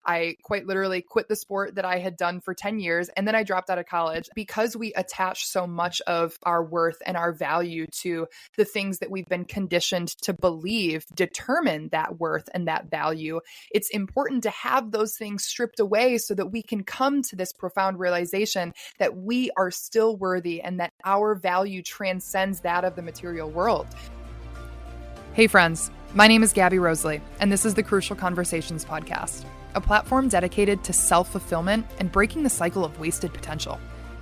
I quite literally quit the sport that I had done for 10 years. And then I dropped out of college because we attach so much of our worth and our value to the things that we've been conditioned to believe determine that worth and that value. It's important to have those things stripped away so that we can come to this profound realization that we are still worthy and that our value transcends that of the material world. Hey friends, my name is Gabby Rosalie, and this is the Crucial Conversations podcast, a platform dedicated to self-fulfillment and breaking the cycle of wasted potential.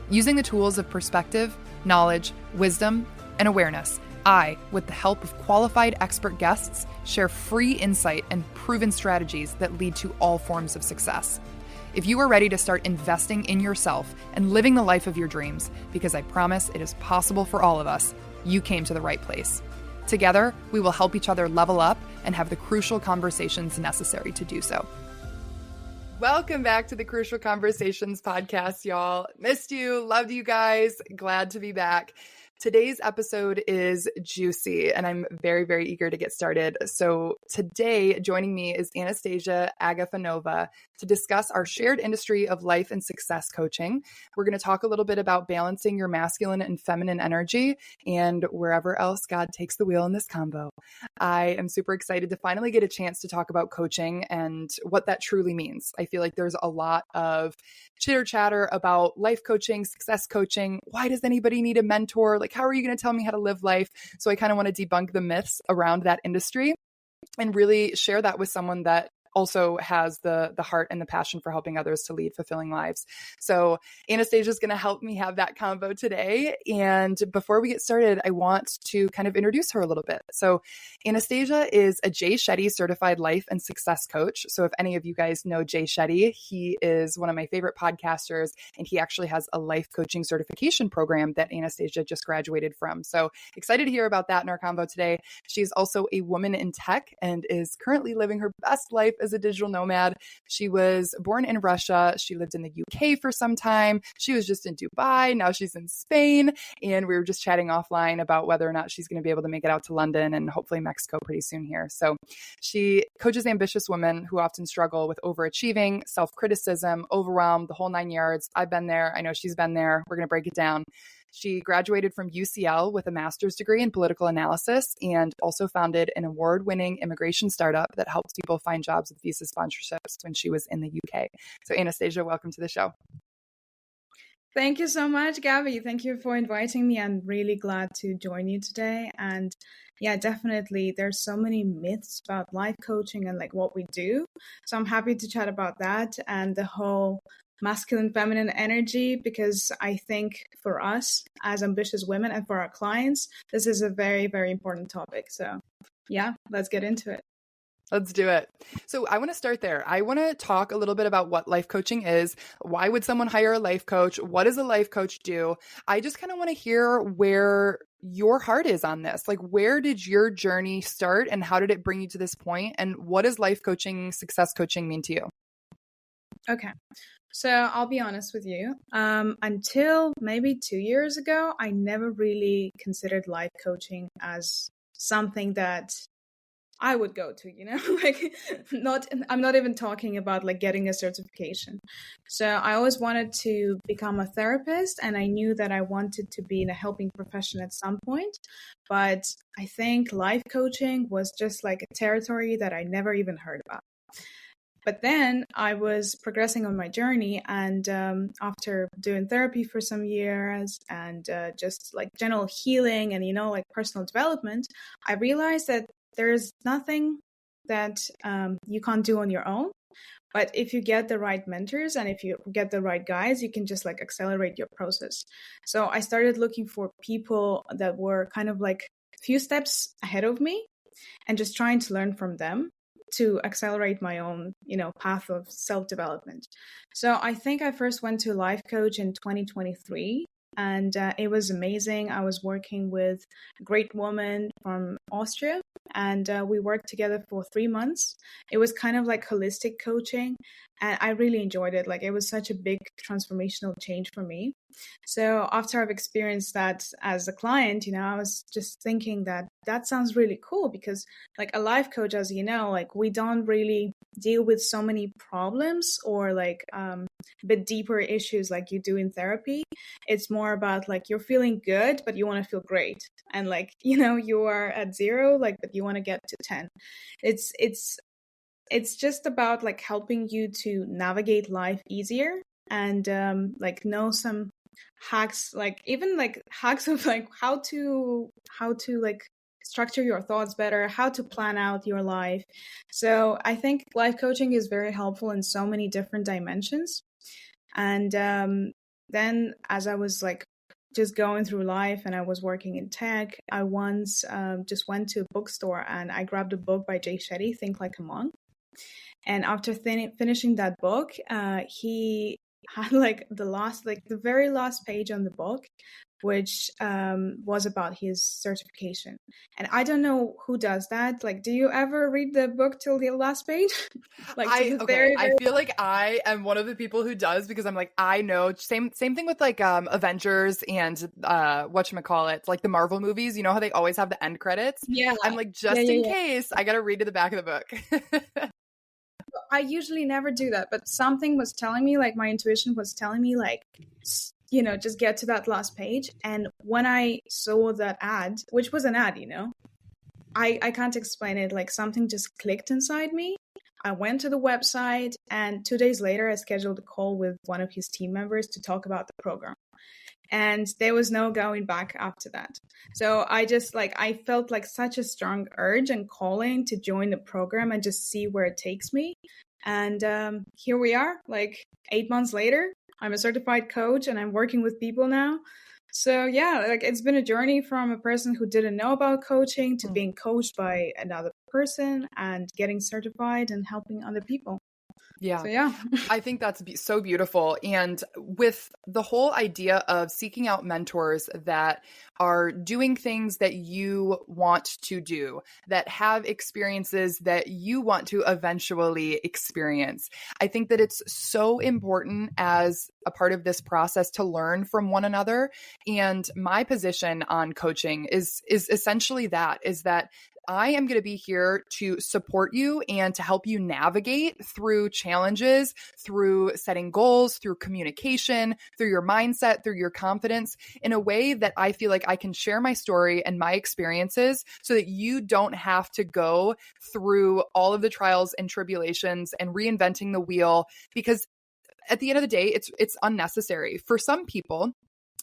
Using the tools of perspective, knowledge, wisdom, and awareness, I, with the help of qualified expert guests, share free insight and proven strategies that lead to all forms of success. If you are ready to start investing in yourself and living the life of your dreams, because I promise it is possible for all of us, you came to the right place. Together, we will help each other level up and have the crucial conversations necessary to do so. Welcome back to the Crucial Conversations podcast, y'all. Missed you, loved you guys, glad to be back. Today's episode is juicy, and I'm very, very eager to get started. So today, joining me is Anastasia Agafanova to discuss our shared industry of life and success coaching. We're going to talk a little bit about balancing your masculine and feminine energy and wherever else God takes the wheel in this combo. I am super excited to finally get a chance to talk about coaching and what that truly means. I feel like there's a lot of chitter chatter about life coaching, success coaching. Why does anybody need a mentor? Like, how are you going to tell me how to live life? So I kind of want to debunk the myths around that industry and really share that with someone that also has the heart and the passion for helping others to lead fulfilling lives. So Anastasia is going to help me have that combo today. And before we get started, I want to kind of introduce her a little bit. So Anastasia is a Jay Shetty certified life and success coach. So if any of you guys know Jay Shetty, he is one of my favorite podcasters, and he actually has a life coaching certification program that Anastasia just graduated from. So excited to hear about that in our combo today. She's also a woman in tech and is currently living her best life as a digital nomad. She was born in Russia. She lived in the UK for some time. She was just in Dubai. Now she's in Spain. And we were just chatting offline about whether or not she's going to be able to make it out to London and hopefully Mexico pretty soon here. So she coaches ambitious women who often struggle with overachieving, self-criticism, overwhelm, the whole 9 yards. I've been there. I know she's been there. We're going to break it down. She graduated from UCL with a master's degree in political analysis and also founded an award-winning immigration startup that helps people find jobs with visa sponsorships when she was in the UK. So Anastasia, welcome to the show. Thank you so much, Gabby. Thank you for inviting me. I'm really glad to join you today. And yeah, definitely, there's so many myths about life coaching and like what we do. So I'm happy to chat about that and the whole masculine, feminine energy, because I think for us as ambitious women and for our clients, this is a very, very important topic. So yeah, let's get into it. Let's do it. So I want to start there. I want to talk a little bit about what life coaching is. Why would someone hire a life coach? What does a life coach do? I just kind of want to hear where your heart is on this. Like, where did your journey start and how did it bring you to this point? And what does life coaching, success coaching mean to you? Okay. So I'll be honest with you. Until maybe 2 years ago, I never really considered life coaching as something that I would go to, like I'm not even talking about like getting a certification. So I always wanted to become a therapist, and I knew that I wanted to be in a helping profession at some point. But I think life coaching was just like a territory that I never even heard about. But then I was progressing on my journey, and after doing therapy for some years and just like general healing and, like personal development, I realized that there's nothing that you can't do on your own. But if you get the right mentors and if you get the right guides, you can just like accelerate your process. So I started looking for people that were kind of like a few steps ahead of me and just trying to learn from them to accelerate my own, path of self-development. So I think I first went to a life coach in 2023, and it was amazing. I was working with a great woman from Austria, and we worked together for 3 months. It was kind of like holistic coaching, And I really enjoyed it. Like, it was such a big transformational change for me. So after I've experienced that as a client, I was just thinking that that sounds really cool, because like a life coach, as you know, like we don't really deal with so many problems or like a bit deeper issues like you do in therapy. It's more about like you're feeling good, but you want to feel great. And like, you are at 0, like, but you want to get to 10. It's just about like helping you to navigate life easier and like know some hacks, like even like hacks of like how to like structure your thoughts better, how to plan out your life. So I think life coaching is very helpful in so many different dimensions. And then as I was like just going through life and I was working in tech, I once just went to a bookstore and I grabbed a book by Shetty, Think Like a Monk. And after finishing that book, he had like the very last page on the book, which was about his certification. And I don't know who does that. Like, do you ever read the book till the last page? Like, I feel like I am one of the people who does, because I'm like, I know, same thing with like Avengers and whatchamacallit, like the Marvel movies, you know how they always have the end credits? Yeah. I'm like, just in case, I gotta read to the back of the book. I usually never do that, but something was telling me, like my intuition was telling me, like, just get to that last page. And when I saw that ad, which was an ad, I can't explain it. Like something just clicked inside me. I went to the website, and 2 days later, I scheduled a call with one of his team members to talk about the program. And there was no going back after that. So I just I felt like such a strong urge and calling to join the program and just see where it takes me. And here we are, like 8 months later. I'm a certified coach and I'm working with people now. So yeah, like it's been a journey from a person who didn't know about coaching to being coached by another person and getting certified and helping other people. Yeah. So, yeah. I think that's so beautiful. And with the whole idea of seeking out mentors that are doing things that you want to do, that have experiences that you want to eventually experience, I think that it's so important as a part of this process to learn from one another. And my position on coaching is essentially that I am going to be here to support you and to help you navigate through challenges, through setting goals, through communication, through your mindset, through your confidence, in a way that I feel like I can share my story and my experiences so that you don't have to go through all of the trials and tribulations and reinventing the wheel, because at the end of the day, it's unnecessary. For some people,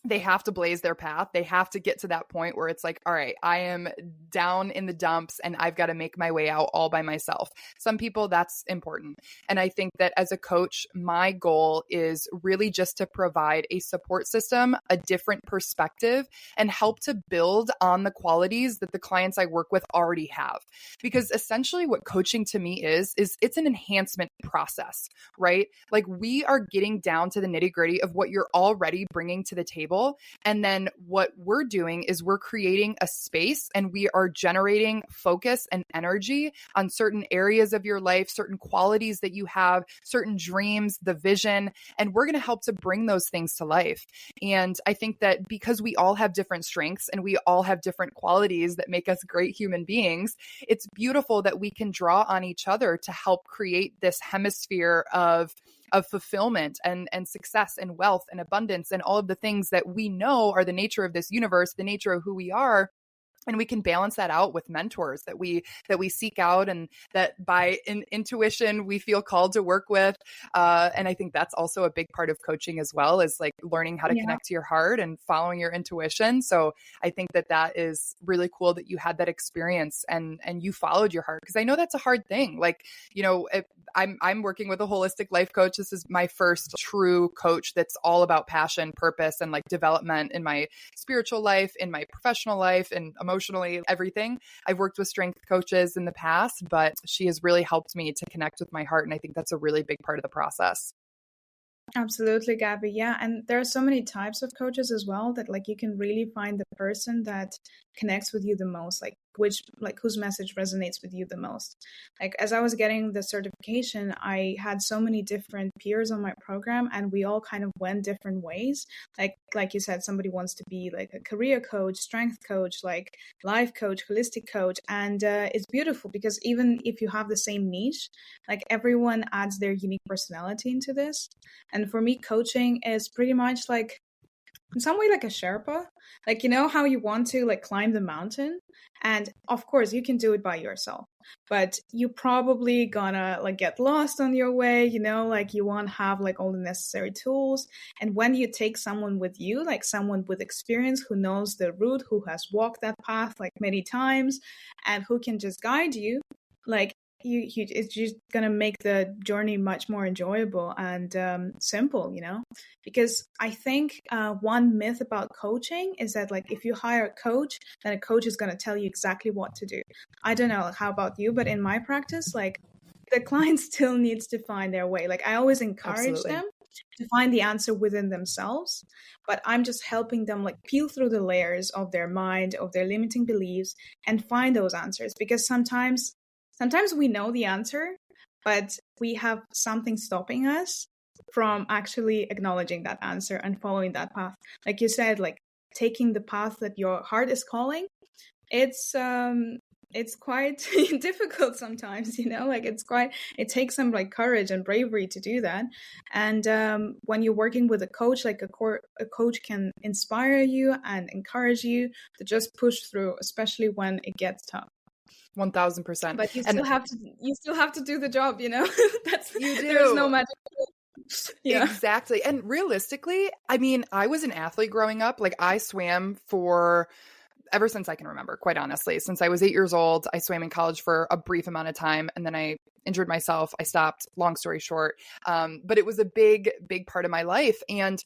they have to blaze their path. They have to get to that point where it's like, all right, I am down in the dumps and I've got to make my way out all by myself. Some people, that's important. And I think that as a coach, my goal is really just to provide a support system, a different perspective, and help to build on the qualities that the clients I work with already have. Because essentially what coaching to me is it's an enhancement process, right? Like we are getting down to the nitty-gritty of what you're already bringing to the table. And then what we're doing is we're creating a space and we are generating focus and energy on certain areas of your life, certain qualities that you have, certain dreams, the vision, and we're going to help to bring those things to life. And I think that because we all have different strengths and we all have different qualities that make us great human beings, it's beautiful that we can draw on each other to help create this hemisphere of fulfillment and success and wealth and abundance and all of the things that we know are the nature of this universe, the nature of who we are. And we can balance that out with mentors that we seek out and that by intuition we feel called to work with. And I think that's also a big part of coaching as well, is like learning how to connect to your heart and following your intuition. So I think that is really cool that you had that experience and you followed your heart, because I know that's a hard thing. Like, I'm working with a holistic life coach. This is my first true coach that's all about passion, purpose, and like development in my spiritual life, in my professional life, and emotionally, everything. I've worked with strength coaches in the past, but she has really helped me to connect with my heart. And I think that's a really big part of the process. Absolutely, Gabby. Yeah. And there are so many types of coaches as well that like you can really find the person that connects with you the most. Like whose message resonates with you the most. Like, as I was getting the certification, I had so many different peers on my program, and we all kind of went different ways. Like you said, somebody wants to be like a career coach, strength coach, like life coach, holistic coach. And it's beautiful because even if you have the same niche, like everyone adds their unique personality into this. And for me, coaching is pretty much like, in some way, like a Sherpa. Like, you know how you want to like climb the mountain, and of course you can do it by yourself, but you probably gonna like get lost on your way, you know, like you won't have like all the necessary tools. And when you take someone with you, like someone with experience who knows the route, who has walked that path like many times, and who can just guide you, like it's just gonna make the journey much more enjoyable and simple, you know. Because I think one myth about coaching is that like if you hire a coach, then a coach is gonna tell you exactly what to do. I don't know how about you, but in my practice, like the client still needs to find their way. Like I always encourage them to find the answer within themselves, but I'm just helping them like peel through the layers of their mind, of their limiting beliefs, and find those answers. Because sometimes we know the answer, but we have something stopping us from actually acknowledging that answer and following that path. Like you said, like taking the path that your heart is calling, it's quite difficult sometimes, you know, like it takes some like courage and bravery to do that. And when you're working with a coach, like a coach can inspire you and encourage you to just push through, especially when it gets tough. 1000%. But you still have to do the job, you know. You do. There's no magic. Yeah. Exactly. And realistically, I mean, I was an athlete growing up. Like I swam for ever since I can remember, quite honestly. Since I was 8 years old, I swam in college for a brief amount of time, and then I injured myself. I stopped, long story short. But it was a big, big part of my life. And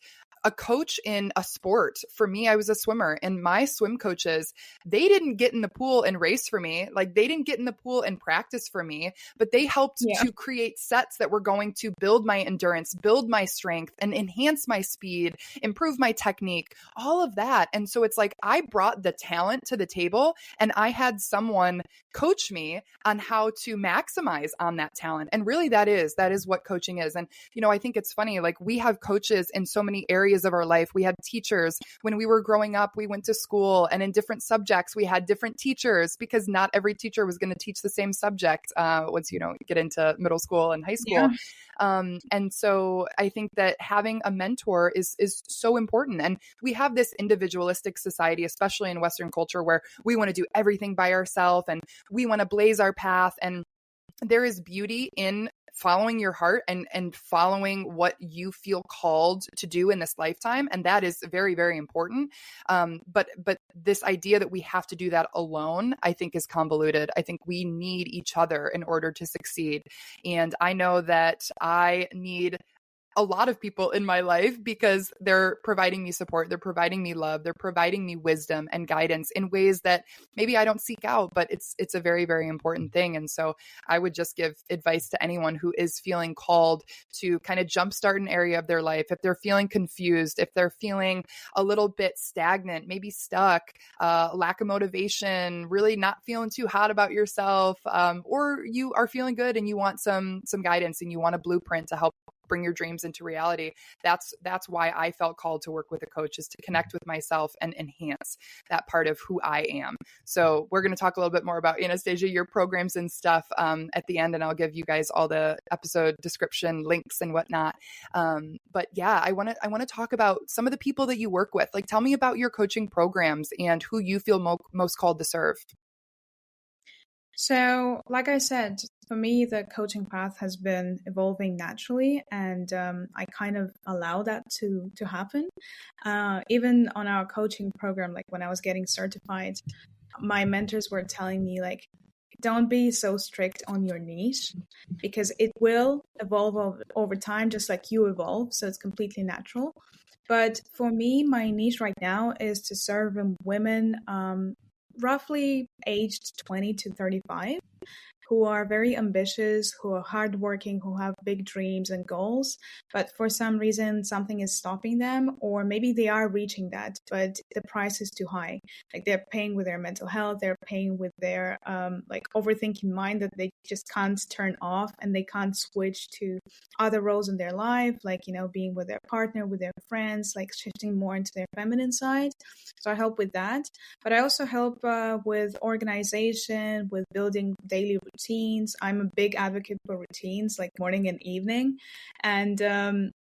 a coach in a sport, for me, I was a swimmer, and my swim coaches, they didn't get in the pool and race for me. Like they didn't get in the pool and practice for me, but they helped to create sets that were going to build my endurance, build my strength, and enhance my speed, improve my technique, all of that. And so it's like I brought the talent to the table, and I had someone coach me on how to maximize on that talent. And really that is what coaching is. And, you know, I think it's funny, like we have coaches in so many areas of our life. We had teachers when we were growing up. We went to school, and in different subjects, we had different teachers because not every teacher was going to teach the same subject once, you know, get into middle school and high school. And so I think that having a mentor is so important. And we have this individualistic society, especially in Western culture, where we want to do everything by ourselves and we want to blaze our path. And there is beauty in following your heart and following what you feel called to do in this lifetime. And that is very, very important. But this idea that we have to do that alone, I think is convoluted. I think we need each other in order to succeed. And I know that I need a lot of people in my life because they're providing me support, they're providing me love, they're providing me wisdom and guidance in ways that maybe I don't seek out, but it's a very, very important thing. And so I would just give advice to anyone who is feeling called to kind of jumpstart an area of their life. If they're feeling confused, if they're feeling a little bit stagnant, maybe stuck, lack of motivation, really not feeling too hot about yourself, or you are feeling good and you want some guidance and you want a blueprint to help bring your dreams into reality. That's why I felt called to work with a coach, is to connect with myself and enhance that part of who I am. So we're going to talk a little bit more about, Anastasia, your programs and stuff at the end, and I'll give you guys all the episode description links and whatnot. But yeah, I want to talk about some of the people that you work with. Like, tell me about your coaching programs and who you feel most called to serve. So, like I said, for me, the coaching path has been evolving naturally, and I kind of allow that to happen. Even on our coaching program, like when I was getting certified, my mentors were telling me, like, don't be so strict on your niche because it will evolve over time, just like you evolve. So it's completely natural. But for me, my niche right now is to serve women roughly aged 20 to 35. who are very ambitious, who are hardworking, who have big dreams and goals, but for some reason something is stopping them, or maybe they are reaching that, but the price is too high. Like they're paying with their mental health, they're paying with their like overthinking mind that they just can't turn off, and they can't switch to other roles in their life, like, you know, being with their partner, with their friends, like shifting more into their feminine side. So I help with that. But I also help with organization, with building daily routines. I'm a big advocate for routines, like morning and evening. And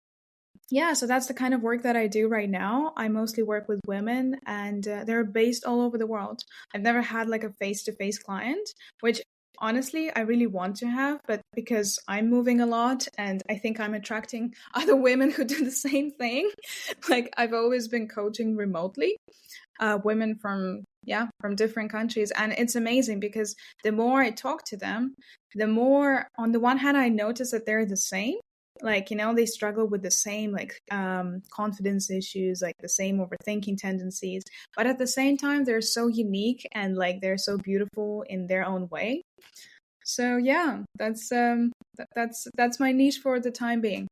yeah, so that's the kind of work that I do right now. I mostly work with women, and they're based all over the world. I've never had like a face-to-face client, which honestly I really want to have, but because I'm moving a lot and I think I'm attracting other women who do the same thing, like I've always been coaching remotely, women from different countries. And it's amazing because the more I talk to them, the more, on the one hand, I notice that they're the same. Like, you know, they struggle with the same like confidence issues, like the same overthinking tendencies, but at the same time they're so unique and like they're so beautiful in their own way. So yeah, that's my niche for the time being.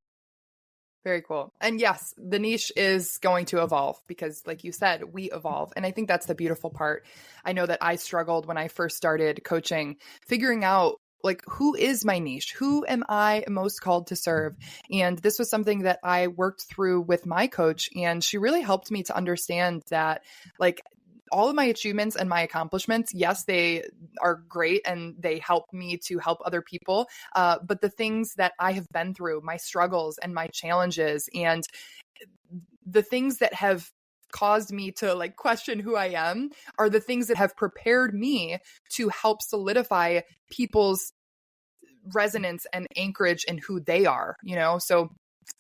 Very cool. And yes, the niche is going to evolve because, like you said, we evolve. And I think that's the beautiful part. I know that I struggled when I first started coaching, figuring out like, who is my niche? Who am I most called to serve? And this was something that I worked through with my coach. And she really helped me to understand that, like, all of my achievements and my accomplishments, yes, they are great and they help me to help other people. But the things that I have been through, my struggles and my challenges, and the things that have caused me to like question who I am are the things that have prepared me to help solidify people's resonance and anchorage in who they are, you know? So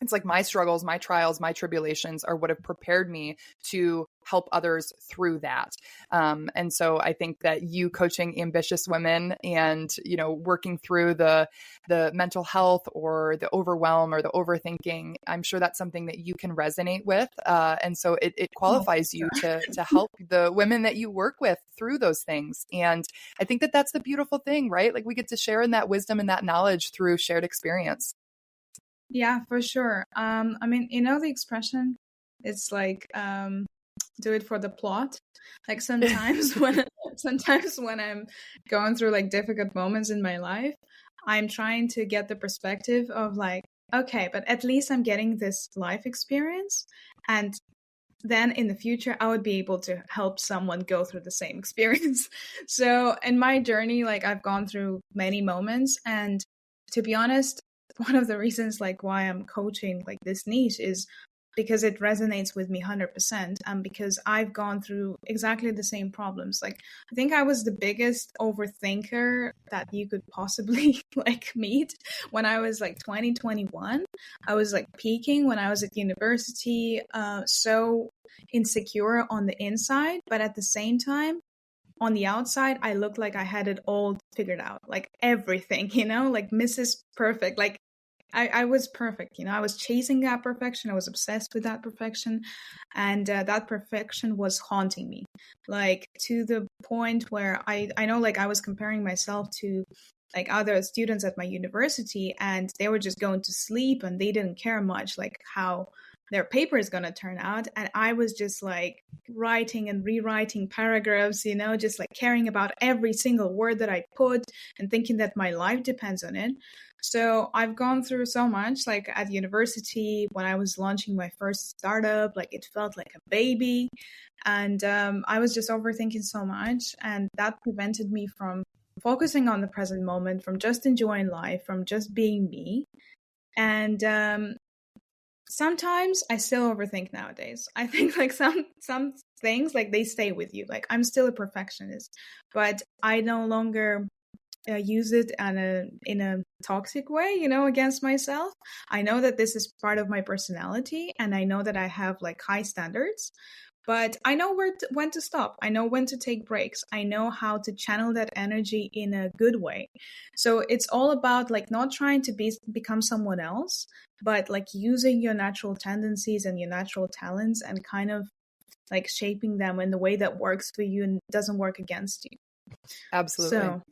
it's like my struggles, my trials, my tribulations are what have prepared me to help others through that. And so I think that you coaching ambitious women and, you know, working through the mental health or the overwhelm or the overthinking, I'm sure that's something that you can resonate with. And so it qualifies you to help the women that you work with through those things. And I think that that's the beautiful thing, right? Like we get to share in that wisdom and that knowledge through shared experience. Yeah, for sure. I mean, you know, the expression, it's like, do it for the plot. Like sometimes when I'm going through like difficult moments in my life, I'm trying to get the perspective of like, okay, but at least I'm getting this life experience, and then in the future I would be able to help someone go through the same experience. So in my journey, like I've gone through many moments, and to be honest, one of the reasons like why I'm coaching like this niche is because it resonates with me 100%, and because I've gone through exactly the same problems. Like I think I was the biggest overthinker that you could possibly like meet when I was like 2021. I was like peaking when I was at university, so insecure on the inside, but at the same time on the outside, I looked like I had it all figured out, like everything, you know, like Mrs. Perfect. Like I was perfect, you know, I was chasing that perfection. I was obsessed with that perfection. And that perfection was haunting me, like to the point where I know, like I was comparing myself to like other students at my university, and they were just going to sleep and they didn't care much, like how their paper is going to turn out. And I was just like writing and rewriting paragraphs, you know, just like caring about every single word that I put and thinking that my life depends on it. So I've gone through so much, like at university when I was launching my first startup, like it felt like a baby. And I was just overthinking so much. And that prevented me from focusing on the present moment, from just enjoying life, from just being me. And sometimes I still overthink nowadays. I think like some things, like they stay with you. Like I'm still a perfectionist, but I no longer use it in a toxic way, you know, against myself. I know that this is part of my personality, and I know that I have like high standards, but I know when to stop. I know when to take breaks. I know how to channel that energy in a good way. So it's all about like not trying to become someone else, but like using your natural tendencies and your natural talents and kind of like shaping them in the way that works for you and doesn't work against you. Absolutely. So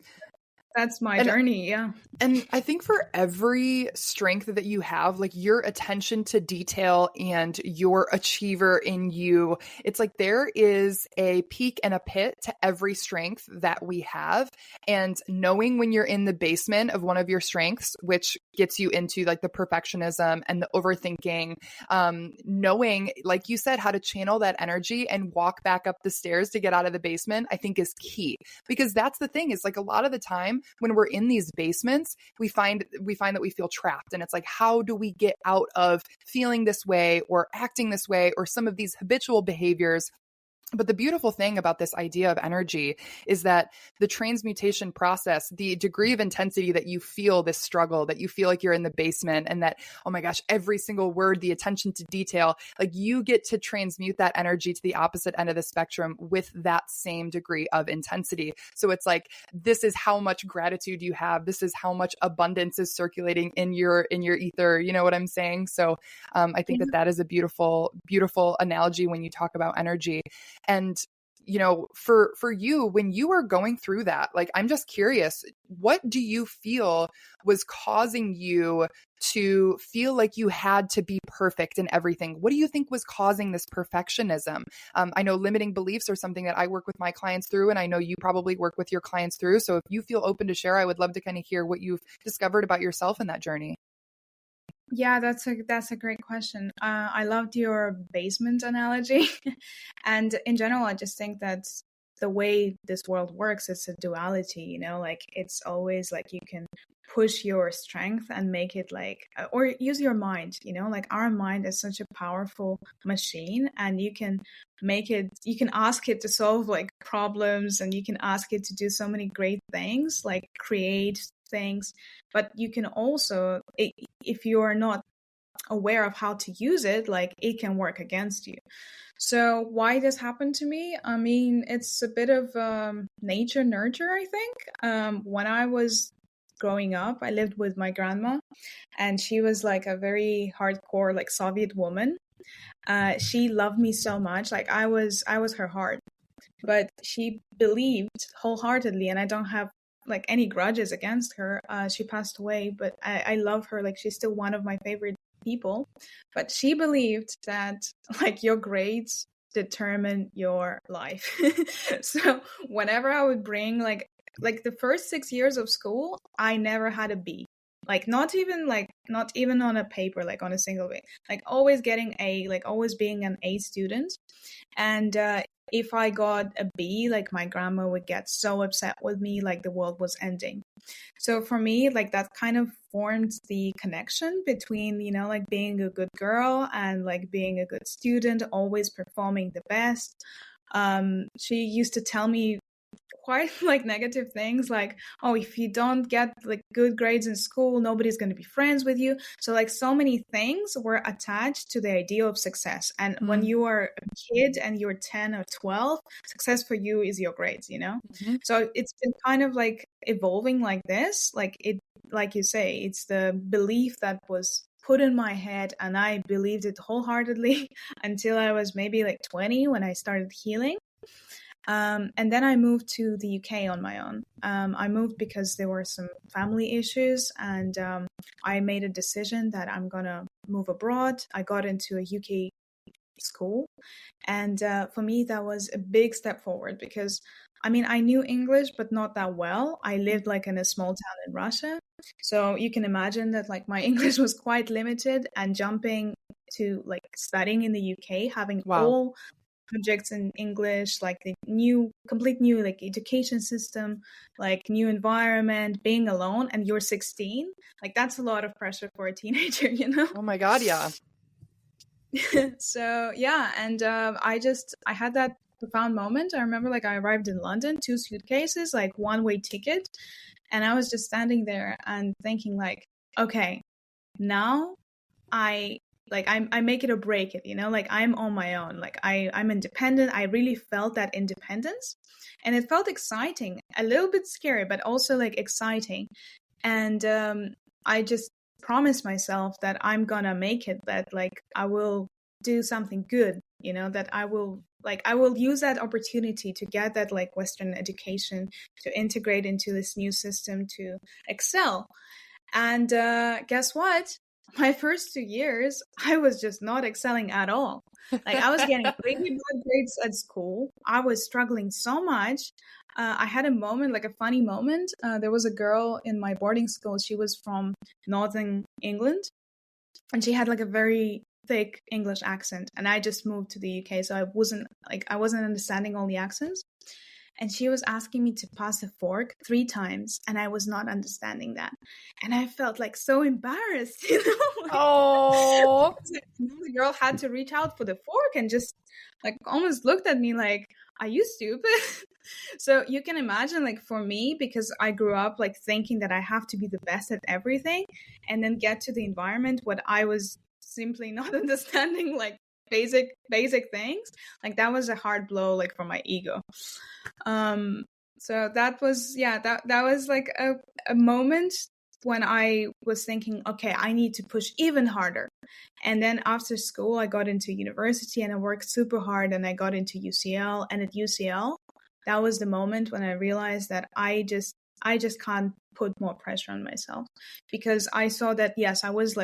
That's my And journey. Yeah. And I think for every strength that you have, like your attention to detail and your achiever in you, it's like there is a peak and a pit to every strength that we have. And knowing when you're in the basement of one of your strengths, which gets you into like the perfectionism and the overthinking, knowing, like you said, how to channel that energy and walk back up the stairs to get out of the basement, I think is key. Because that's the thing, is like a lot of the time when we're in these basements, we find that we feel trapped, and it's like, how do we get out of feeling this way or acting this way or some of these habitual behaviors? But the beautiful thing about this idea of energy is that the transmutation process, the degree of intensity that you feel this struggle, that you feel like you're in the basement, and that, oh my gosh, every single word, the attention to detail, like you get to transmute that energy to the opposite end of the spectrum with that same degree of intensity. So it's like, this is how much gratitude you have. This is how much abundance is circulating in your ether. You know what I'm saying? So I think that is a beautiful, beautiful analogy when you talk about energy. And, you know, for you, when you were going through that, like, I'm just curious, what do you feel was causing you to feel like you had to be perfect in everything? What do you think was causing this perfectionism? I know limiting beliefs are something that I work with my clients through, and I know you probably work with your clients through. So if you feel open to share, I would love to kind of hear what you've discovered about yourself in that journey. Yeah, that's a great question. I loved your basement analogy, and in general, I just think that the way this world works, it's a duality. You know, like it's always like you can push your strength and make it like, or use your mind. You know, like our mind is such a powerful machine, and you can make it. You can ask it to solve like problems, and you can ask it to do so many great things, like create things, but you can also, if you're not aware of how to use it, like it can work against you. So why this happened to me, I mean, it's a bit of nature nurture, I think. When I was growing up, I lived with my grandma, and she was like a very hardcore like Soviet woman. She loved me so much, like I was her heart, but she believed wholeheartedly, and I don't have like any grudges against her. She passed away, but I love her. Like she's still one of my favorite people. But she believed that like your grades determine your life. So whenever I would bring like the first 6 years of school, I never had a B. Like not even on a paper, like on a single way. Like always getting A, like always being an A student. And if I got a B, like my grandma would get so upset with me, like the world was ending. So for me, like that kind of formed the connection between, you know, like being a good girl and like being a good student, always performing the best. She used to tell me quite like negative things like, oh, if you don't get like good grades in school, nobody's going to be friends with you. So like so many things were attached to the idea of success. And when you are a kid and you're 10 or 12, success for you is your grades, you know? So it's been kind of like evolving like this. Like it, like you say, it's the belief that was put in my head, and I believed it wholeheartedly until I was maybe like 20 when I started healing. And then I moved to the UK on my own. I moved because there were some family issues, and I made a decision that I'm going to move abroad. I got into a UK school, and for me, that was a big step forward because, I mean, I knew English, but not that well. I lived like in a small town in Russia. So you can imagine that like my English was quite limited, and jumping to like studying in the UK, having all subjects in English, like the complete new like education system, like new environment, being alone, and you're 16, like that's a lot of pressure for a teenager, you know? Oh my God, yeah. So yeah, and I had that profound moment. I remember like I arrived in London, 2 suitcases, like one-way ticket, and I was just standing there and thinking like, okay, now I make it or break it, you know, like I'm on my own, like I'm independent. I really felt that independence, and it felt exciting, a little bit scary, but also like exciting. And I just promised myself that I'm gonna make it, that like I will do something good, you know, that I will like I will use that opportunity to get that like Western education, to integrate into this new system, to excel. And guess what? My first 2 years, I was just not excelling at all. Like I was getting really bad grades at school. I was struggling so much. I had a moment, like a funny moment. There was a girl in my boarding school. She was from Northern England, and she had like a very thick English accent. And I just moved to the UK, so I wasn't understanding all the accents. And she was asking me to pass a fork 3 times, and I was not understanding that. And I felt like so embarrassed, you know? Like, Oh, the girl had to reach out for the fork and just like almost looked at me like, are you stupid? So you can imagine, like for me, because I grew up like thinking that I have to be the best at everything, and then get to the environment what I was simply not understanding, like basic things, like that was a hard blow, like for my ego. So that was, yeah, that was like a moment when I was thinking, okay, I need to push even harder. And then after school, I got into university and I worked super hard, and I got into UCL. And at UCL, that was the moment when I realized that I just can't put more pressure on myself, because I saw that, yes, I was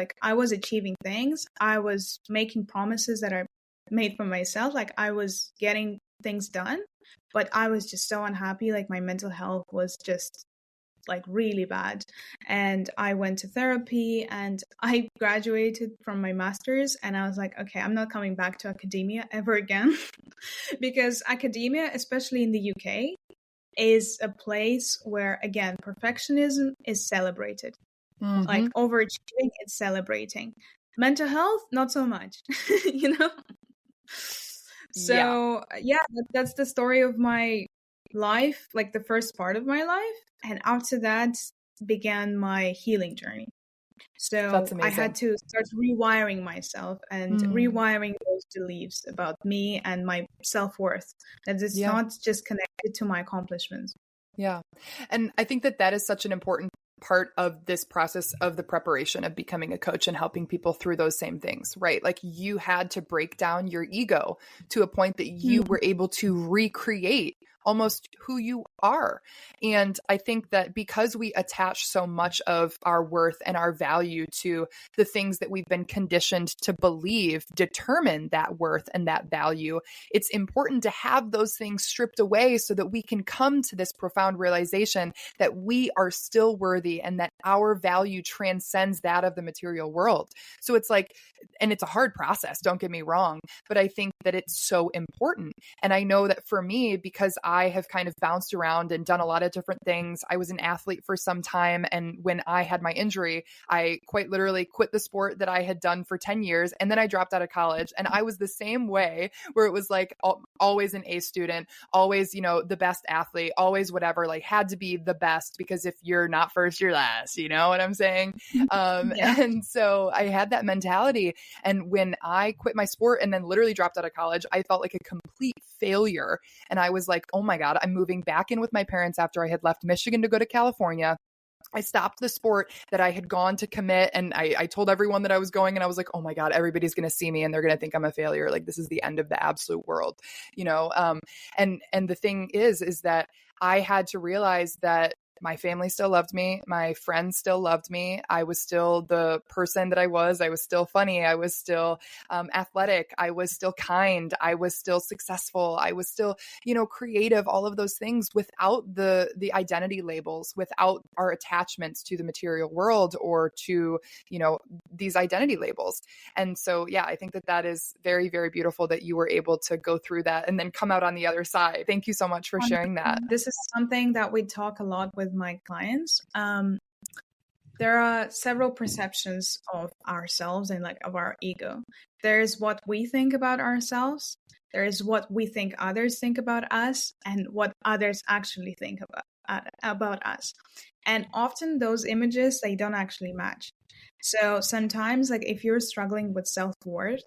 achieving things. I was making promises that I made for myself. Like I was getting things done, but I was just so unhappy. Like my mental health was just like really bad. And I went to therapy, and I graduated from my master's, and I was like, okay, I'm not coming back to academia ever again. Because academia, especially in the UK, is a place where, again, perfectionism is celebrated. mm-hmm. Like overachieving is celebrating. Mental health, not so much, you know? So yeah, that's the story of my life, like the first part of my life. And after that began my healing journey. So That's amazing. I had to start rewiring myself and rewiring those beliefs about me and my self-worth, that it's not just connected to my accomplishments. Yeah. And I think that is such an important part of this process of the preparation of becoming a coach and helping people through those same things, right? Like you had to break down your ego to a point that you were able to recreate almost who you are. And I think that because we attach so much of our worth and our value to the things that we've been conditioned to believe determine that worth and that value, it's important to have those things stripped away so that we can come to this profound realization that we are still worthy and that our value transcends that of the material world. So it's like, and it's a hard process, don't get me wrong, but I think that it's so important. And I know that for me, because I have kind of bounced around and done a lot of different things. I was an athlete for some time. And when I had my injury, I quite literally quit the sport that I had done for 10 years. And then I dropped out of college. And I was the same way, where it was like always an A student, always, the best athlete, always whatever, like had to be the best, because if you're not first, you're last, you know what I'm saying? And so I had that mentality. And when I quit my sport and then literally dropped out of college, I felt like a complete failure. And I was like, oh my God, I'm moving back in with my parents after I had left Michigan to go to California. I stopped the sport that I had gone to commit, and I told everyone that I was going, and I was like, oh my God, everybody's going to see me and they're going to think I'm a failure. Like this is the end of the absolute world, and the thing is that I had to realize that my family still loved me. My friends still loved me. I was still the person that I was. I was still funny. I was still athletic. I was still kind. I was still successful. I was still, creative, all of those things without the identity labels, without our attachments to the material world or to, these identity labels. And so, yeah, I think that is very, very beautiful that you were able to go through that and then come out on the other side. Thank you so much for sharing that. This is something that we talk a lot with my clients. There are several perceptions of ourselves and like of our ego. There's what we think about ourselves. There is what we think others think about us, and what others actually think about us. And often those images, they don't actually match. So sometimes, like if you're struggling with self-worth,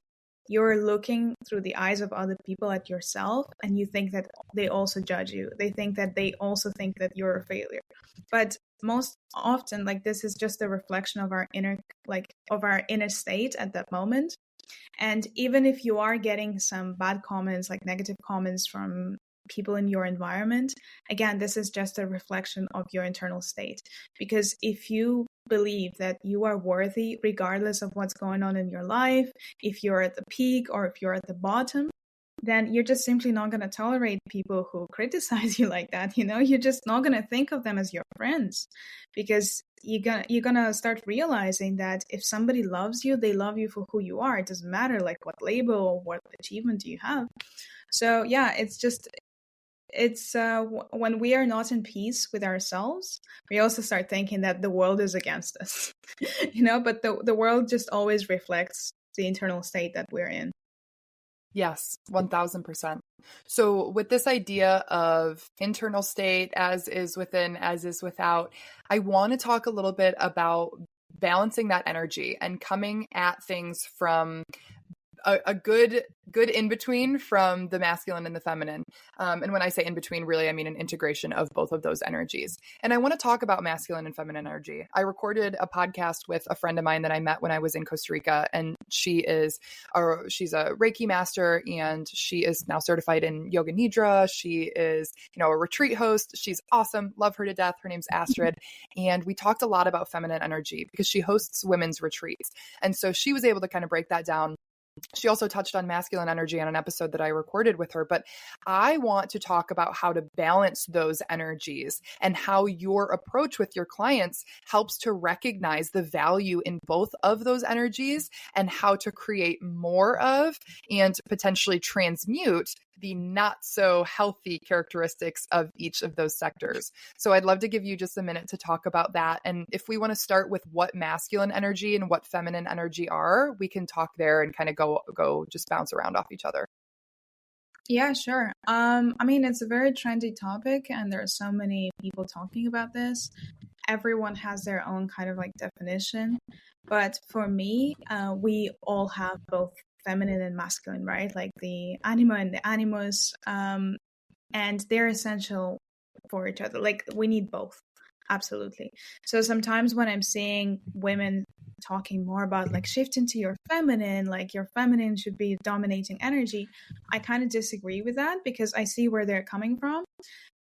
you're looking through the eyes of other people at yourself, and you think that they also judge you. They think that they also think that you're a failure. But most often, like this is just a reflection of our inner state at that moment. And even if you are getting some bad comments, like negative comments from people in your environment, again, this is just a reflection of your internal state. Because if you believe that you are worthy regardless of what's going on in your life, if you're at the peak or if you're at the bottom, then you're just simply not going to tolerate people who criticize you like that. You're just not going to think of them as your friends, because you're gonna start realizing that if somebody loves you, they love you for who you are. It doesn't matter like what label or what achievement you have. So yeah, it's when we are not in peace with ourselves, we also start thinking that the world is against us. But the world just always reflects the internal state that we're in. Yes, 1000%. So with this idea of internal state, as is within, as is without, I want to talk a little bit about balancing that energy and coming at things from a good in between from the masculine and the feminine. And when I say in between, really, I mean an integration of both of those energies. And I want to talk about masculine and feminine energy. I recorded a podcast with a friend of mine that I met when I was in Costa Rica, and she's a Reiki master, and she is now certified in Yoga Nidra. She is, a retreat host. She's awesome. Love her to death. Her name's Astrid. And we talked a lot about feminine energy because she hosts women's retreats. And so she was able to kind of break that down. She also touched on masculine energy on an episode that I recorded with her, but I want to talk about how to balance those energies and how your approach with your clients helps to recognize the value in both of those energies and how to create more of and potentially transmute the not so healthy characteristics of each of those sectors. So I'd love to give you just a minute to talk about that. And if we want to start with what masculine energy and what feminine energy are, we can talk there and kind of go just bounce around off each other. Yeah, sure. It's a very trendy topic, and there are so many people talking about this. Everyone has their own kind of like definition. But for me, we all have both feminine and masculine, right? Like the anima and the animus, and they're essential for each other. Like we need both. Absolutely. So sometimes when I'm seeing women talking more about like shift into your feminine, like your feminine should be dominating energy, I kind of disagree with that because I see where they're coming from.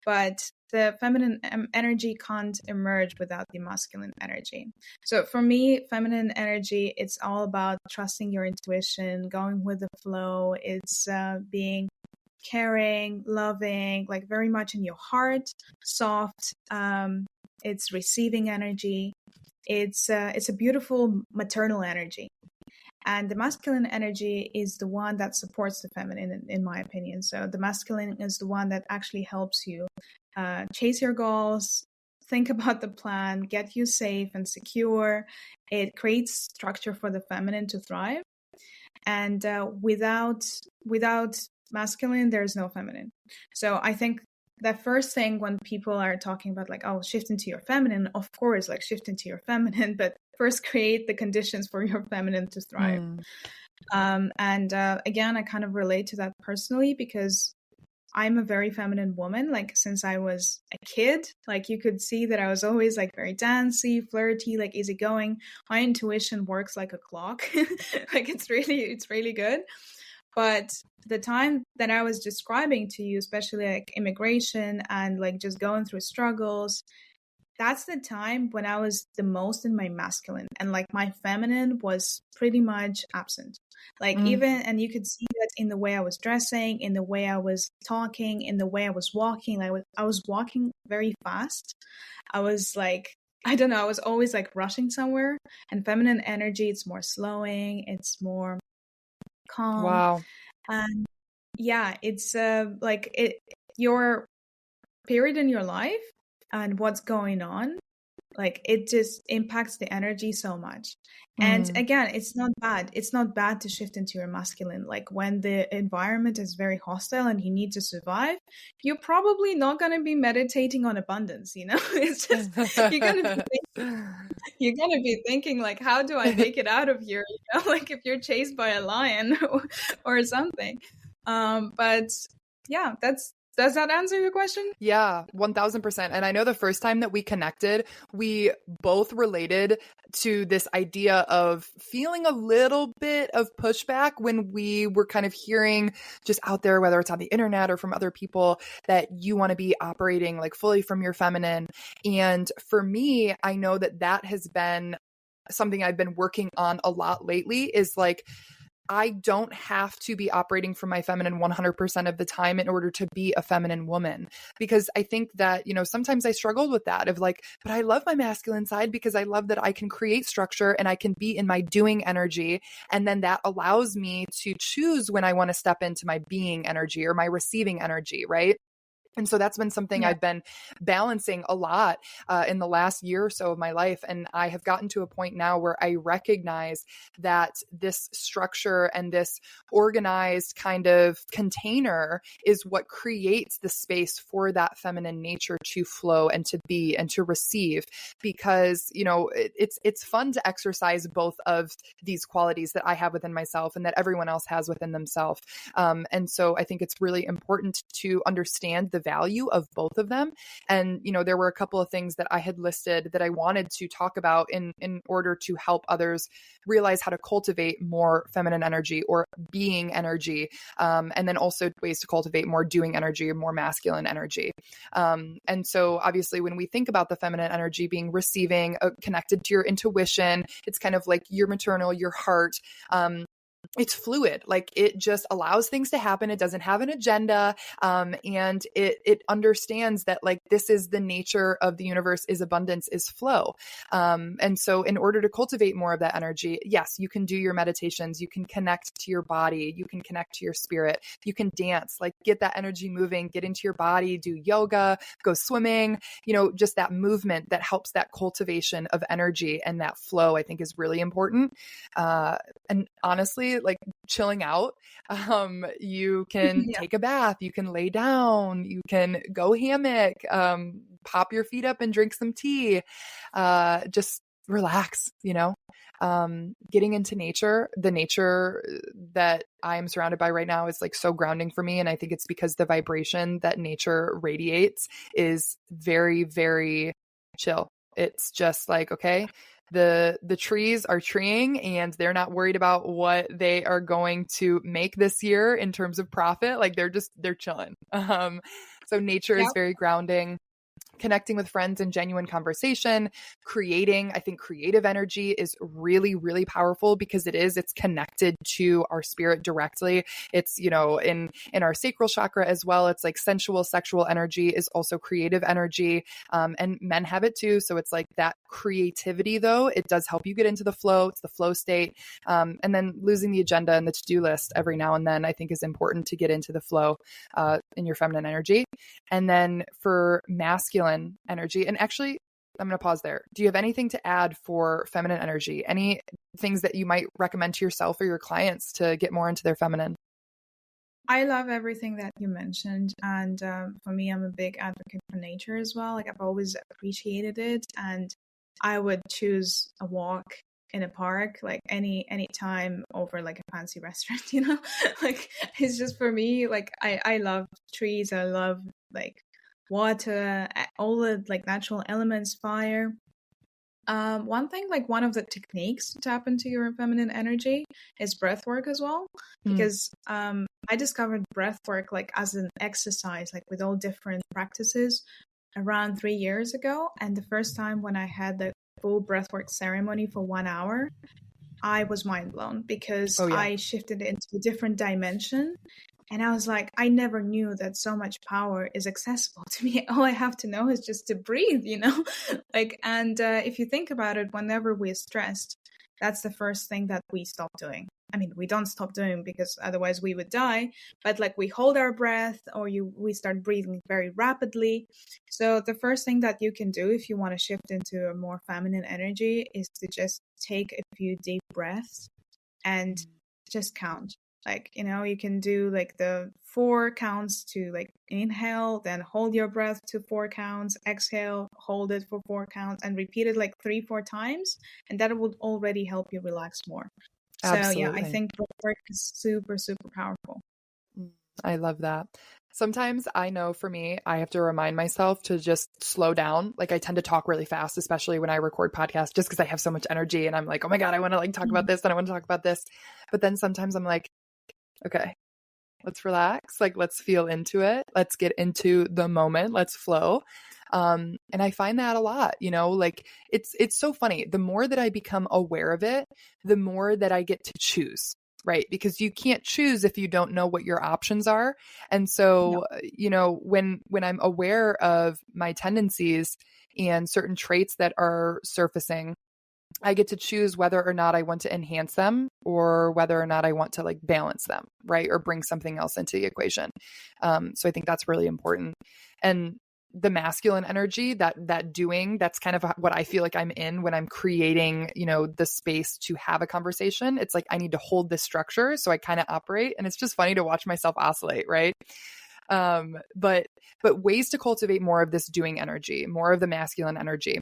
But the feminine energy can't emerge without the masculine energy. So for me, feminine energy, it's all about trusting your intuition, going with the flow. It's being caring, loving, like very much in your heart, soft. It's receiving energy. It's a beautiful maternal energy. And the masculine energy is the one that supports the feminine, in my opinion. So the masculine is the one that actually helps you chase your goals, think about the plan, get you safe and secure. It creates structure for the feminine to thrive. And without masculine, there's no feminine. So I think the first thing when people are talking about like, oh, shift into your feminine, of course, like shift into your feminine, but first create the conditions for your feminine to thrive. Again, I kind of relate to that personally because I'm a very feminine woman. Like since I was a kid, like you could see that I was always like very dancey, flirty, like easygoing. My intuition works like a clock. Like it's really good. But the time that I was describing to you, especially like immigration and like just going through struggles, that's the time when I was the most in my masculine and like my feminine was pretty much absent. Like even, and you could see that in the way I was dressing, in the way I was talking, in the way I was walking. Like I was walking very fast. I was like, I don't know, I was always like rushing somewhere. And feminine energy, it's more slowing, it's more calm. Wow. And yeah, it's your period in your life and what's going on, like it just impacts the energy so much. And again, it's not bad to shift into your masculine. Like when the environment is very hostile and you need to survive, you're probably not going to be meditating on abundance, it's just you're going to be thinking like, how do I make it out of here, like if you're chased by a lion or something. But yeah, that's Does that answer your question? Yeah, 1000%. And I know the first time that we connected, we both related to this idea of feeling a little bit of pushback when we were kind of hearing just out there, whether it's on the internet or from other people, that you want to be operating like fully from your feminine. And for me, I know that that has been something I've been working on a lot lately, is like, I don't have to be operating from my feminine 100% of the time in order to be a feminine woman. Because I think that, sometimes I struggled with that of like, but I love my masculine side because I love that I can create structure and I can be in my doing energy. And then that allows me to choose when I want to step into my being energy or my receiving energy, right? And so that's been something Yeah. I've been balancing a lot in the last year or so of my life. And I have gotten to a point now where I recognize that this structure and this organized kind of container is what creates the space for that feminine nature to flow and to be and to receive. Because, it's fun to exercise both of these qualities that I have within myself and that everyone else has within themselves. And so I think it's really important to understand the value of both of them. And, there were a couple of things that I had listed that I wanted to talk about in order to help others realize how to cultivate more feminine energy or being energy. And then also ways to cultivate more doing energy or more masculine energy. And so obviously when we think about the feminine energy being receiving, connected to your intuition, it's kind of like your maternal, your heart. It's fluid. Like it just allows things to happen. It doesn't have an agenda. And it understands that like, this is the nature of the universe, is abundance, is flow. And so in order to cultivate more of that energy, yes, you can do your meditations, you can connect to your body, you can connect to your spirit, you can dance, like get that energy moving, get into your body, do yoga, go swimming, just that movement that helps that cultivation of energy and that flow, I think is really important. And honestly, like chilling out, you can Yeah. take a bath, you can lay down, you can go hammock, pop your feet up and drink some tea, just relax, getting into nature. The nature that I am surrounded by right now is like so grounding for me. And I think it's because the vibration that nature radiates is very, very chill. It's just like, okay, the trees are treeing and they're not worried about what they are going to make this year in terms of profit. Like they're chilling. So nature is Yep. very grounding. Connecting with friends in genuine conversation, creating, I think creative energy is really, really powerful because it's connected to our spirit directly. It's, in our sacral chakra as well. It's like sensual, sexual energy is also creative energy. And men have it too. So it's like that creativity though, it does help you get into the flow. It's the flow state. And then losing the agenda and the to-do list every now and then, I think is important to get into the flow in your feminine energy. And then for masculine energy, and actually, I'm going to pause there. Do you have anything to add for feminine energy? Any things that you might recommend to yourself or your clients to get more into their feminine? I love everything that you mentioned. And for me, I'm a big advocate for nature as well. Like I've always appreciated it. And I would choose a walk in a park like any time over like a fancy restaurant, like it's just for me, like I love trees. I love like water, all the like natural elements, fire. One thing, like one of the techniques to tap into your feminine energy is breath work as well, because I discovered breath work like as an exercise, like with all different practices around 3 years ago. And the first time when I had the full breathwork ceremony for 1 hour, I was mind blown because I shifted into a different dimension. And I was like, I never knew that so much power is accessible to me. All I have to know is just to breathe, like, and if you think about it, whenever we're stressed, that's the first thing that we stop doing. I mean, we don't stop doing because otherwise we would die, but like we hold our breath or we start breathing very rapidly. So the first thing that you can do if you want to shift into a more feminine energy is to just take a few deep breaths and just count. Like, you can do like the 4 counts to like inhale, then hold your breath to 4 counts, exhale, hold it for 4 counts, and repeat it like 3-4 times. And that would already help you relax more. Absolutely. So yeah, I think breath work is super, super powerful. I love that. Sometimes I know for me, I have to remind myself to just slow down. Like I tend to talk really fast, especially when I record podcasts, just because I have so much energy and I'm like, oh my God, I want to like talk about this and I want to talk about this. But then sometimes I'm like, okay, let's relax. Like let's feel into it. Let's get into the moment. Let's flow. And I find that a lot, like it's so funny. The more that I become aware of it, the more that I get to choose. Right. Because you can't choose if you don't know what your options are. And so, when I'm aware of my tendencies and certain traits that are surfacing, I get to choose whether or not I want to enhance them or whether or not I want to like balance them, right? Or bring something else into the equation. So I think that's really important. And the masculine energy, that doing, that's kind of what I feel like I'm in when I'm creating, the space to have a conversation. It's like I need to hold this structure, so I kind of operate, and it's just funny to watch myself oscillate, right? But ways to cultivate more of this doing energy, more of the masculine energy.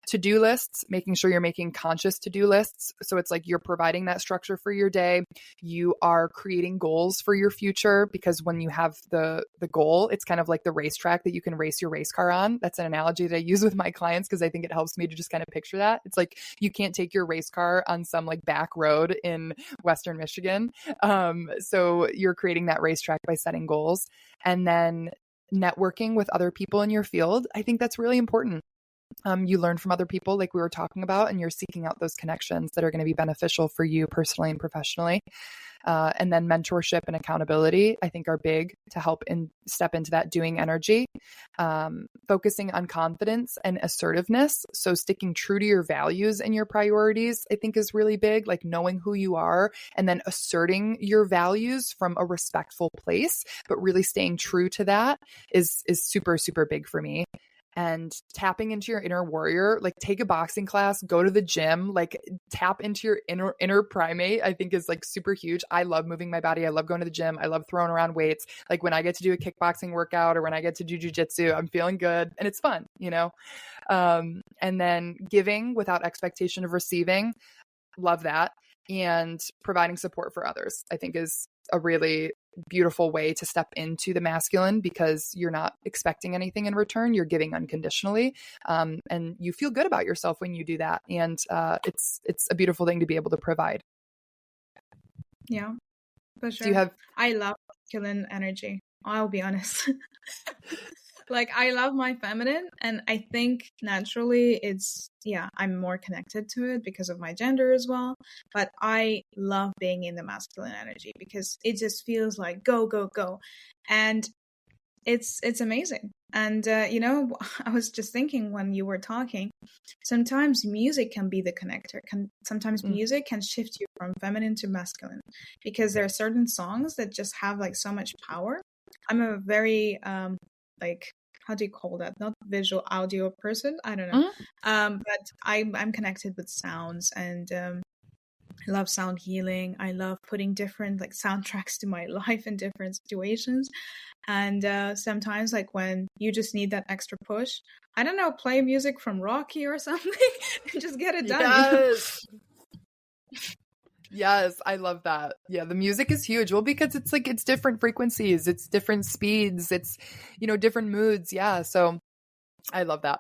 To-do lists, making sure you're making conscious to-do lists. So it's like you're providing that structure for your day. You are creating goals for your future, because when you have the goal, it's kind of like the racetrack that you can race your race car on. That's an analogy that I use with my clients because I think it helps me to just kind of picture that. It's like you can't take your race car on some like back road in Western Michigan. So you're creating that racetrack by setting goals. And then networking with other people in your field. I think that's really important. You learn from other people like we were talking about, and you're seeking out those connections that are going to be beneficial for you personally and professionally. And then mentorship and accountability, I think, are big to help step into that doing energy. Focusing on confidence and assertiveness. So sticking true to your values and your priorities, I think, is really big, like knowing who you are and then asserting your values from a respectful place, but really staying true to that is super, super big for me. And tapping into your inner warrior, like take a boxing class, go to the gym, like tap into your inner primate, I think is like super huge. I love moving my body. I love going to the gym. I love throwing around weights. Like when I get to do a kickboxing workout or when I get to do jujitsu, I'm feeling good and it's fun, and then giving without expectation of receiving. Love that. And providing support for others, I think, is a really beautiful way to step into the masculine, because you're not expecting anything in return. You're giving unconditionally. And you feel good about yourself when you do that. And it's a beautiful thing to be able to provide. Yeah, for sure. Do you have... I love masculine energy. I'll be honest. Like I love my feminine, and I think naturally I'm more connected to it because of my gender as well. But I love being in the masculine energy because it just feels like go, go, go. And it's amazing. And, I was just thinking when you were talking, sometimes music can be the connector. Sometimes music can shift you from feminine to masculine, because there are certain songs that just have like so much power. I'm a very, how do you call that? Not visual audio person. I don't know. But I'm connected with sounds, and I love sound healing. I love putting different like soundtracks to my life in different situations. And sometimes, like when you just need that extra push, I don't know, play music from Rocky or something and just get it done. Yes. Yes, I love that. Yeah, the music is huge. Well, because it's like, it's different frequencies, it's different speeds, it's, different moods. Yeah. So I love that.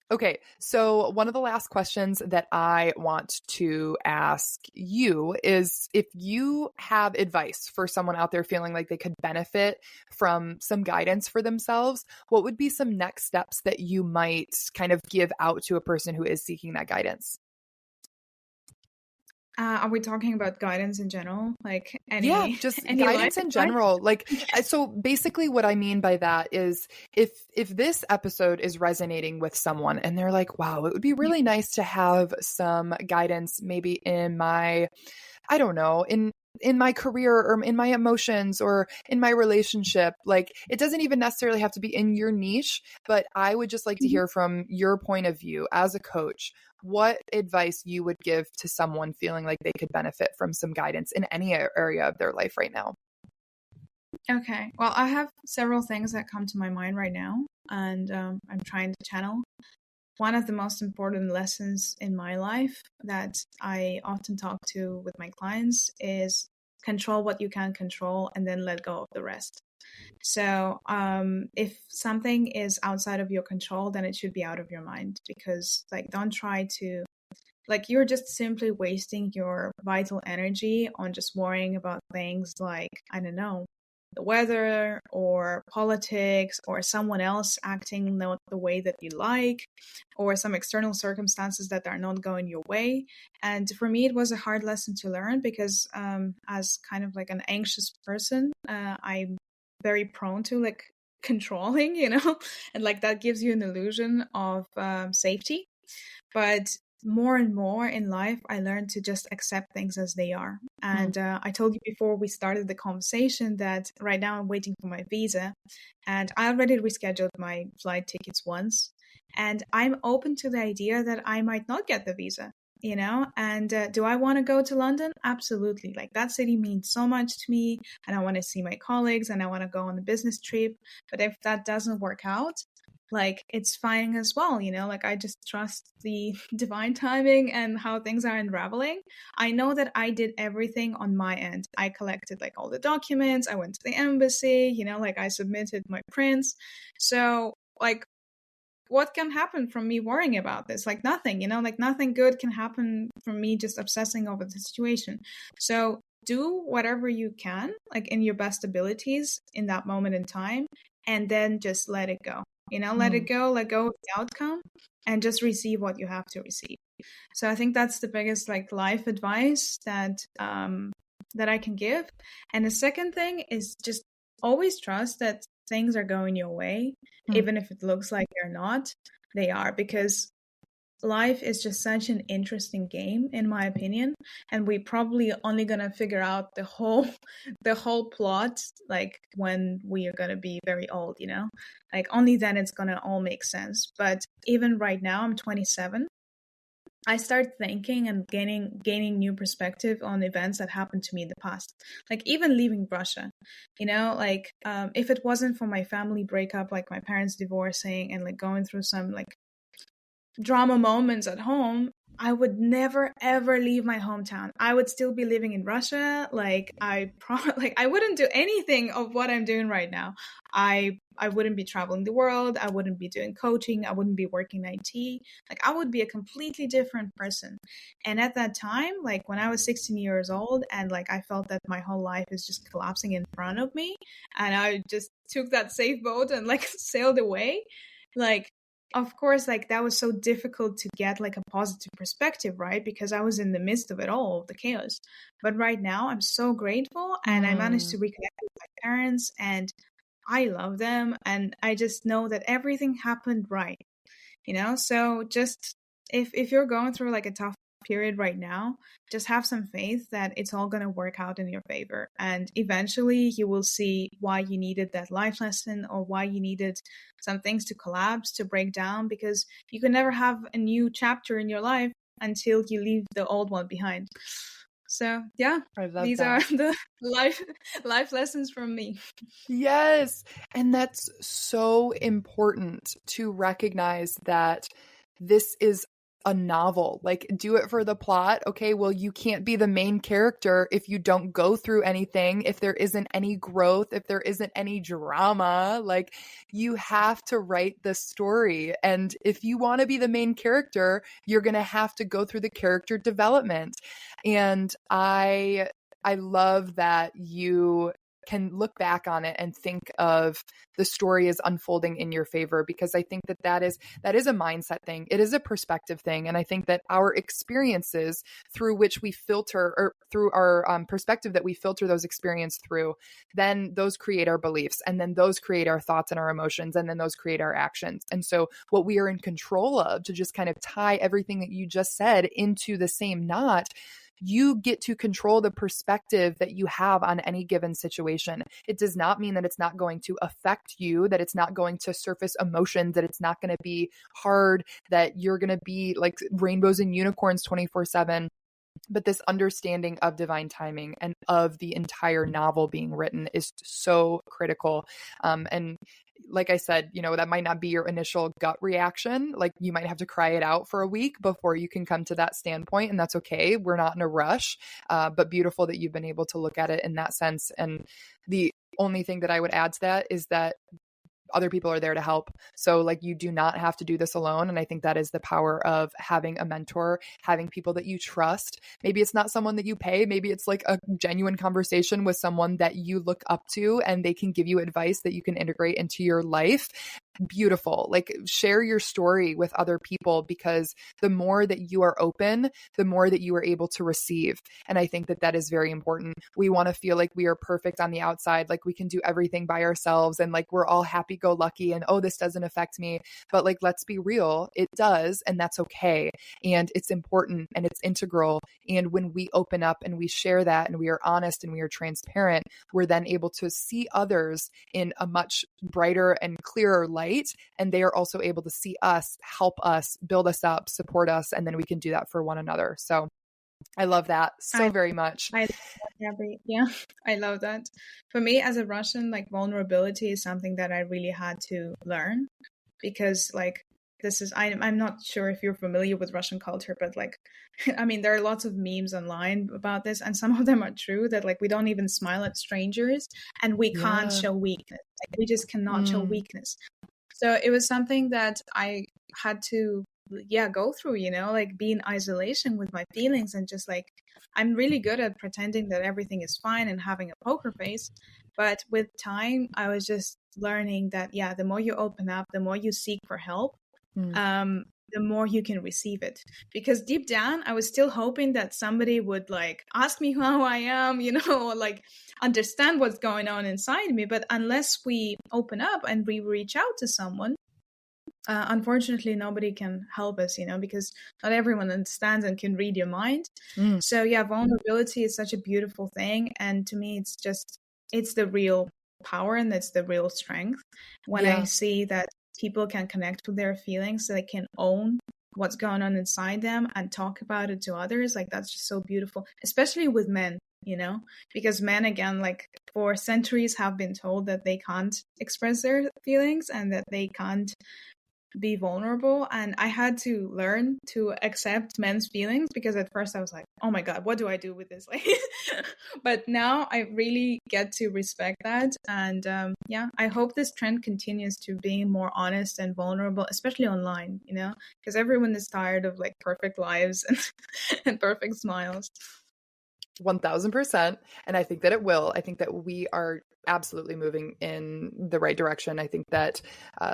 Okay. So one of the last questions that I want to ask you is, if you have advice for someone out there feeling like they could benefit from some guidance for themselves, what would be some next steps that you might kind of give out to a person who is seeking that guidance? Are we talking about guidance in general? Like just any guidance life in general. Like, so basically what I mean by that is, if this episode is resonating with someone and they're like, wow, it would be really nice to have some guidance, maybe in my, I don't know, in my career or in my emotions or in my relationship. Like, it doesn't even necessarily have to be in your niche, but I would just like to hear from your point of view as a coach, what advice you would give to someone feeling like they could benefit from some guidance in any area of their life right now. Okay. Well, I have several things that come to my mind right now, and I'm trying to channel. One of the most important lessons in my life that I often talk to with my clients is control what you can control and then let go of the rest. So if something is outside of your control, then it should be out of your mind, because like don't try to, like, you're just simply wasting your vital energy on just worrying about things like, I don't know, the weather or politics or someone else acting not the way that you like, or some external circumstances that are not going your way. And for me, it was a hard lesson to learn because as kind of like an anxious person, I'm very prone to like controlling, and like that gives you an illusion of safety. But more and more in life, I learned to just accept things as they are. And I told you before we started the conversation that right now I'm waiting for my visa, and I already rescheduled my flight tickets once. And I'm open to the idea that I might not get the visa, And do I want to go to London? Absolutely. Like that city means so much to me, and I want to see my colleagues, and I want to go on a business trip. But if that doesn't work out, like it's fine as well, like I just trust the divine timing and how things are unraveling. I know that I did everything on my end. I collected like all the documents, I went to the embassy, like I submitted my prints. So like what can happen from me worrying about this? Like nothing, like nothing good can happen from me just obsessing over the situation. So do whatever you can, like in your best abilities in that moment in time, and then just let it go. Let it go, let go of the outcome, and just receive what you have to receive. So I think that's the biggest like life advice that I can give. And the second thing is just always trust that things are going your way, even if it looks like they're not. They are, because life is just such an interesting game, in my opinion, and we probably only gonna figure out the whole plot like when we are gonna be very old, like only then it's gonna all make sense. But even right now, I'm 27. I start thinking and gaining new perspective on events that happened to me in the past. Like even leaving Russia, like if it wasn't for my family breakup, like my parents divorcing and like going through some like drama moments at home, I would never ever leave my hometown. I would still be living in Russia. Like I wouldn't do anything of what I'm doing right now. I wouldn't be traveling the world. I wouldn't be doing coaching. I wouldn't be working IT. Like I would be a completely different person. And at that time, like when I was 16 years old and like I felt that my whole life is just collapsing in front of me, and I just took that safe boat and like sailed away, like of course, like that was so difficult to get like a positive perspective, right? Because I was in the midst of it all, the chaos. But right now, I'm so grateful, and I managed to reconnect with my parents, and I love them, and I just know that everything happened right, So just if you're going through like a tough period right now, just have some faith that it's all going to work out in your favor, and eventually you will see why you needed that life lesson, or why you needed some things to collapse, to break down, because you can never have a new chapter in your life until you leave the old one behind. So yeah, these are the life lessons from me. Yes. And that's so important to recognize that this is a novel. Like, do it for the plot. Okay, well, you can't be the main character if you don't go through anything, if there isn't any growth, if there isn't any drama. Like, you have to write the story. And if you want to be the main character, you're going to have to go through the character development. And I love that you can look back on it and think of the story as unfolding in your favor, because I think that is a mindset thing. It is a perspective thing. And I think that our experiences through which we filter, or through our perspective that we filter those experiences through, then those create our beliefs, and then those create our thoughts and our emotions, and then those create our actions. And so what we are in control of, to just kind of tie everything that you just said into the same knot, you get to control the perspective that you have on any given situation. It does not mean that it's not going to affect you, that it's not going to surface emotions, that it's not going to be hard, that you're going to be like rainbows and unicorns 24/7. But this understanding of divine timing and of the entire novel being written is so critical. And like I said, that might not be your initial gut reaction. Like you might have to cry it out for a week before you can come to that standpoint. And that's okay. We're not in a rush, but beautiful that you've been able to look at it in that sense. And the only thing that I would add to that is that other people are there to help. So like, you do not have to do this alone. And I think that is the power of having a mentor, having people that you trust. Maybe it's not someone that you pay. Maybe it's like a genuine conversation with someone that you look up to and they can give you advice that you can integrate into your life. Beautiful. Like, share your story with other people, because the more that you are open, the more that you are able to receive. And I think that that is very important. We want to feel like we are perfect on the outside, like we can do everything by ourselves and like we're all happy go lucky and, oh, this doesn't affect me. But like, let's be real, it does. And that's okay. And it's important and it's integral. And when we open up and we share that and we are honest and we are transparent, we're then able to see others in a much brighter and clearer light. And they are also able to see us, help us, build us up, support us. And then we can do that for one another. So I love that so very much. Yeah, I love that. For me as a Russian, like, vulnerability is something that I really had to learn, because like, I'm not sure if you're familiar with Russian culture, but like, I mean, there are lots of memes online about this, and some of them are true, that like, we don't even smile at strangers and we can't show weakness. Like, we just cannot show weakness. So it was something that I had to, go through, like, be in isolation with my feelings, and just like, I'm really good at pretending that everything is fine and having a poker face. But with time, I was just learning that, the more you open up, the more you seek for help, the more you can receive it. Because deep down, I was still hoping that somebody would like ask me how I am, or like understand what's going on inside me. But unless we open up and we reach out to someone, unfortunately, nobody can help us, because not everyone understands and can read your mind. So vulnerability is such a beautiful thing. And to me, it's the real power, and that's the real strength. When I see that people can connect with their feelings, so they can own what's going on inside them and talk about it to others, like, that's just so beautiful, especially with men, because men, again, like, for centuries have been told that they can't express their feelings and that they can't be vulnerable. And I had to learn to accept men's feelings, because at first I was like, oh my God, what do I do with this? Like, but now I really get to respect that. And I hope this trend continues to being more honest and vulnerable, especially online, because everyone is tired of like perfect lives and perfect smiles. 1000%. And I think that it will. I think that we are absolutely moving in the right direction. I think that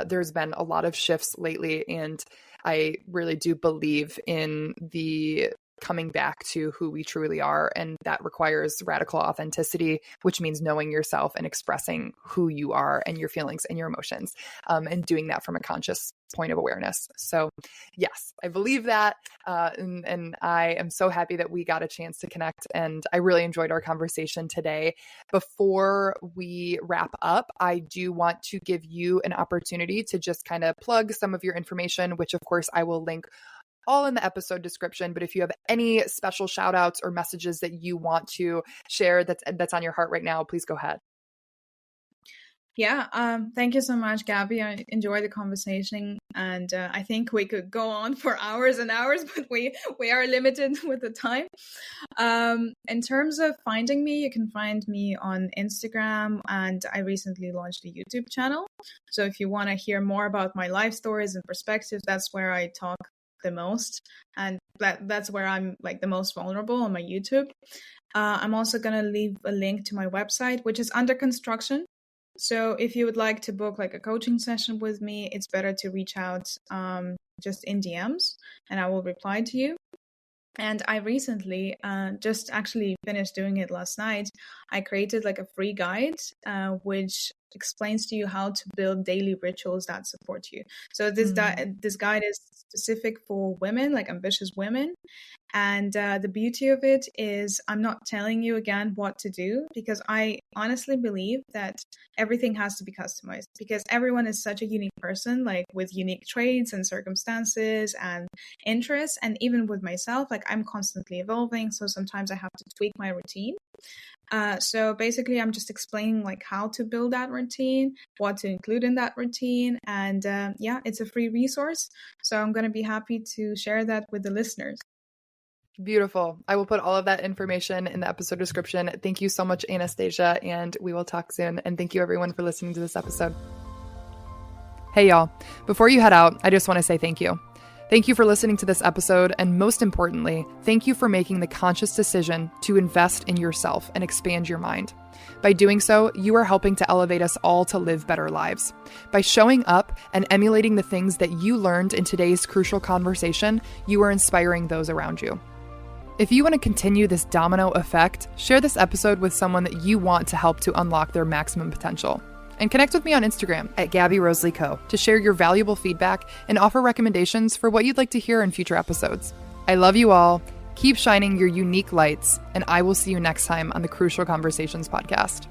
there's been a lot of shifts lately, and I really do believe in the coming back to who we truly are. And that requires radical authenticity, which means knowing yourself and expressing who you are and your feelings and your emotions, and doing that from a conscious point of awareness. So yes, I believe that. And I am so happy that we got a chance to connect, and I really enjoyed our conversation today. Before we wrap up, I do want to give you an opportunity to just kind of plug some of your information, which of course I will link all in the episode description. But if you have any special shout outs or messages that you want to share that's on your heart right now, please go ahead. Thank you so much, Gabby. I enjoyed the conversation, and I think we could go on for hours and hours, but we are limited with the time. In terms of finding me, you can find me on Instagram, and I recently launched a YouTube channel. So if you want to hear more about my life stories and perspectives, that's where I talk the most, and that's where I'm like the most vulnerable, on my YouTube. I'm also going to leave a link to my website, which is under construction. So if you would like to book like a coaching session with me, it's better to reach out just in DMs, and I will reply to you. And I recently just actually finished doing it last night. I created like a free guide which explains to you how to build daily rituals that support you. So this guide is specific for women, like ambitious women. And the beauty of it is I'm not telling you again what to do, because I honestly believe that everything has to be customized, because everyone is such a unique person, like with unique traits and circumstances and interests. And even with myself, like I'm constantly evolving. So sometimes I have to tweak my routine. So basically, I'm just explaining like how to build that routine, what to include in that routine. And it's a free resource. So I'm going to be happy to share that with the listeners. Beautiful. I will put all of that information in the episode description. Thank you so much, Anastasia, and we will talk soon. And thank you everyone for listening to this episode. Hey y'all, before you head out, I just want to say thank you. Thank you for listening to this episode, and most importantly, thank you for making the conscious decision to invest in yourself and expand your mind. By doing so, you are helping to elevate us all to live better lives. By showing up and emulating the things that you learned in today's crucial conversation, you are inspiring those around you. If you want to continue this domino effect, share this episode with someone that you want to help to unlock their maximum potential. And connect with me on Instagram at Gabby Rosalie Co. to share your valuable feedback and offer recommendations for what you'd like to hear in future episodes. I love you all. Keep shining your unique lights, and I will see you next time on the Crucial Conversations podcast.